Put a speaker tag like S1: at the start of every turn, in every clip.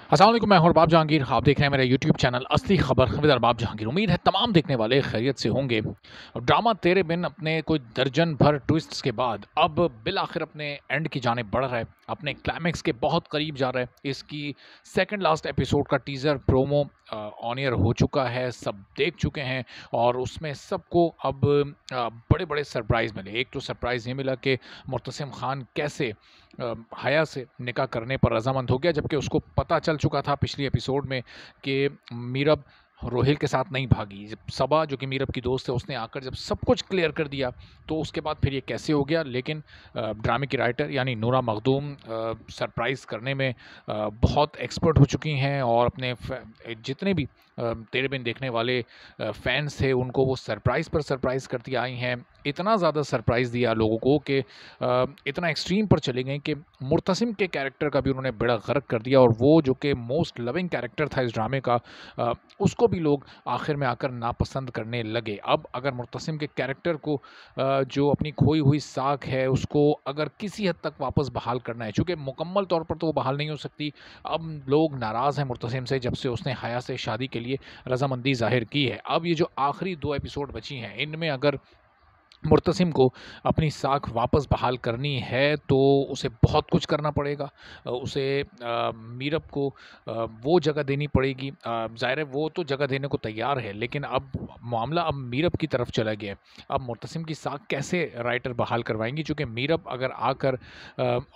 S1: अस्सलाम वालेकुम, मैं हूं अरबाब जहांगीर। आप देख रहे हैं मेरा यूट्यूब चैनल असली खबर विद अरबाब जहांगीर। उम्मीद है तमाम देखने वाले खैरियत से होंगे। ड्रामा तेरे बिन अपने कोई दर्जन भर ट्विस्ट्स के बाद अब बिल आखिर अपने एंड की जाने बढ़ रहा है, अपने क्लाइमैक्स के बहुत करीब जा रहा है। इसकी सेकंड लास्ट एपिसोड का टीज़र प्रोमो ऑन एयर हो चुका है, सब देख चुके हैं और उसमें सबको अब बड़े बड़े सरप्राइज़ मिले। एक तो सरप्राइज़ ये मिला कि मुर्तसिम खान कैसे हया से निकाह करने पर रज़ामंद हो गया, जबकि उसको पता चल चुका था पिछली एपिसोड में कि मीरब रोहिल के साथ नहीं भागी। जब सबा जो कि मीरब की दोस्त है उसने आकर जब सब कुछ क्लियर कर दिया तो उसके बाद फिर ये कैसे हो गया। लेकिन ड्रामे की राइटर यानी नूरा मखदूम सरप्राइज़ करने में बहुत एक्सपर्ट हो चुकी हैं और अपने जितने भी तेरे बिन देखने वाले फैंस थे उनको वो सरप्राइज़ पर सरप्राइज़ करती आई हैं। इतना ज़्यादा सरप्राइज़ दिया लोगों को कि इतना एक्सट्रीम पर चले गए कि मुर्तसिम के कैरेक्टर का भी उन्होंने बेड़ा गर्क कर दिया और वो जो कि मोस्ट लविंग कैरेक्टर था इस ड्रामे का, उसको भी लोग आखिर में आकर नापसंद करने लगे। अब अगर मुर्तसिम के कैरेक्टर को जो अपनी खोई हुई साख है उसको अगर किसी हद तक वापस बहाल करना है, चूँकि मुकम्मल तौर पर तो वो बहाल नहीं हो सकती। अब लोग नाराज़ हैं मुर्तसिम से जब से उसने हया से शादी के लिए रज़ामंदी ज़ाहिर की है। अब ये जो आखिरी 2 एपिसोड बची हैं इनमें अगर मुर्तसिम को अपनी साख वापस बहाल करनी है तो उसे बहुत कुछ करना पड़ेगा। उसे मीरब को वो जगह देनी पड़ेगी। ज़ाहिर है वो तो जगह देने को तैयार है, लेकिन अब मामला अब मीरब की तरफ चला गया है। अब मुर्तसिम की साख कैसे राइटर बहाल करवाएंगी, चूँकि मीरब अगर आकर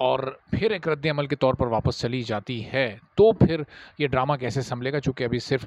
S1: और फिर एक रद्द अमल के तौर पर वापस चली जाती है तो फिर ये ड्रामा कैसे संभलेगा। चूँकि अभी सिर्फ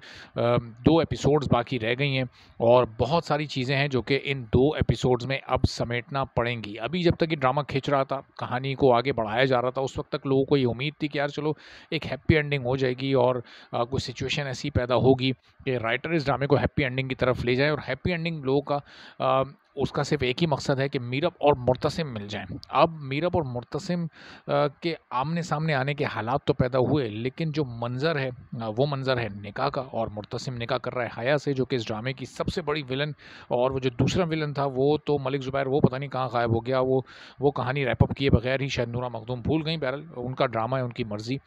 S1: 2 एपिसोड्स बाकी रह गई हैं और बहुत सारी चीज़ें हैं जो कि इन 2 एपिसोड्स में अब समेटना पड़ेंगी। अभी जब तक ये ड्रामा खिंच रहा था, कहानी को आगे बढ़ाया जा रहा था, उस वक़्त तक लोगों को ये उम्मीद थी कि यार चलो एक हैप्पी एंडिंग हो जाएगी और कोई सिचुएशन ऐसी पैदा होगी कि राइटर इस ड्रामे को हैप्पी एंडिंग की तरफ ले जाए और हैप्पी एंडिंग लोगों का उसका सिर्फ एक ही मकसद है कि मीरब और मुर्तसिम मिल जाएँ। अब मीरब और मुर्तसिम के आमने-सामने आने के हालात तो पैदा हुए, लेकिन जो मंज़र है वो मंज़र है निकाह का और मुर्तसिम निकाह कर रहा है हया से, जो कि इस ड्रामे की सबसे बड़ी विलन। और वो जो दूसरा विलन था वो तो मलिक ज़ुबैर, वो पता नहीं कहाँ गायब हो गया। वो कहानी रैप अप किए बगैर ही शायद नूरा मखदूम भूल गईं। बहरहाल उनका ड्रामा है, उनकी मर्ज़ी।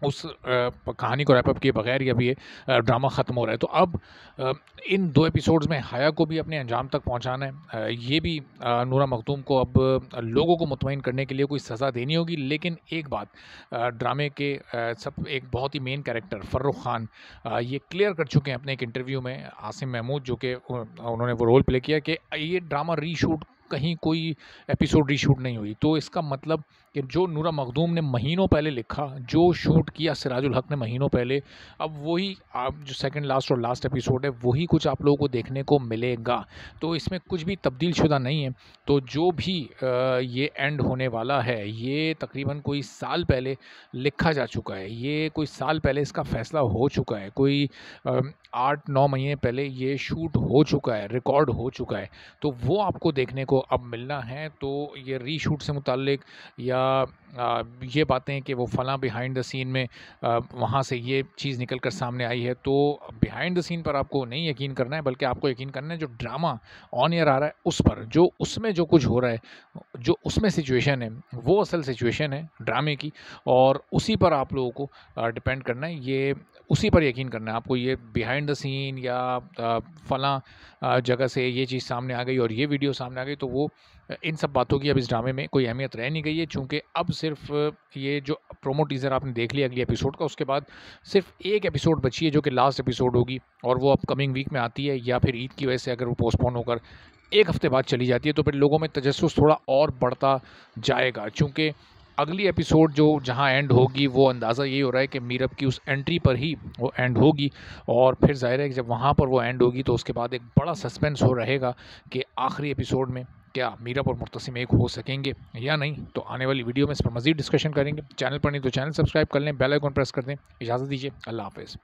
S1: उस कहानी को रैप अप किए बगैर ही अभी ये ड्रामा ख़त्म हो रहा है। तो अब इन 2 एपिसोड्स में हया को भी अपने अंजाम तक पहुँचाना है। ये भी नूरा मखदूम को अब लोगों को मुतमईन करने के लिए कोई सज़ा देनी होगी। लेकिन एक बात, ड्रामे के सब एक बहुत ही मेन कैरेक्टर फ़र्रुख खान ये क्लियर कर चुके हैं अपने एक इंटरव्यू में, आसिम महमूद जो कि उन्होंने वो रोल प्ले किया कि ये ड्रामा रीशूट, कहीं कोई एपिसोड रीशूट नहीं हुई। तो इसका मतलब कि जो नूरा मखदूम ने महीनों पहले लिखा, जो शूट किया सिराजुल हक ने महीनों पहले, अब वही आप जो सेकंड लास्ट और लास्ट एपिसोड है वही कुछ आप लोगों को देखने को मिलेगा। तो इसमें कुछ भी तब्दील शुदा नहीं है। तो जो भी ये एंड होने वाला है ये तकरीबन कोई साल पहले लिखा जा चुका है। ये कोई साल पहले इसका फ़ैसला हो चुका है। कोई 8-9 महीने पहले ये शूट हो चुका है, रिकॉर्ड हो चुका है। तो वो आपको देखने को अब मिलना है। तो ये रीशूट से मुताल्लिक या ये बातें कि वो फ़लाँ बिहाइंड द सीन में वहाँ से ये चीज़ निकल कर सामने आई है, तो बिहाइंड द सीन पर आपको नहीं यकीन करना है, बल्कि आपको यकीन करना है जो ड्रामा ऑन एयर आ रहा है उस पर, जो उसमें जो कुछ हो रहा है, जो उसमें सिचुएशन है वो असल सिचुएशन है ड्रामे की, और उसी पर आप लोगों को डिपेंड करना है। ये उसी पर यकीन करना है आपको। ये बिहाइंड द सीन या फ़लाँ जगह से ये चीज़ सामने आ गई और ये वीडियो सामने आ गई, तो वो इन सब बातों की अब इस ड्रामे में कोई अहमियत रह नहीं गई है। चूँकि अब सिर्फ ये जो प्रोमो टीज़र आपने देख लिया अगली एपिसोड का, उसके बाद सिर्फ एक एपिसोड बची है जो कि लास्ट एपिसोड होगी और वो अपकमिंग वीक में आती है, या फिर ईद की वजह से अगर वो पोस्टपोन होकर 1 हफ़्ते बाद चली जाती है तो फिर लोगों में तजस्सुस थोड़ा और बढ़ता जाएगा। चूँकि अगली एपिसोड जो जहाँ एंड होगी वो अंदाज़ा यही हो रहा है कि मीरब की उस एंट्री पर ही वो एंड होगी, और फिर ज़ाहिर है कि जब वहाँ पर वो एंड होगी तो उसके बाद एक बड़ा सस्पेंस हो रहेगा कि आखिरी एपिसोड में क्या मीरब और मुर्तसिम एक हो सकेंगे या नहीं। तो आने वाली वीडियो में इस पर मज़ीद डिस्कशन करेंगे। चैनल पर नहीं तो चैनल सब्सक्राइब कर लें, बेल आइकन प्रेस कर दें। इजाज़त दीजिए, अल्लाह हाफ़िज़।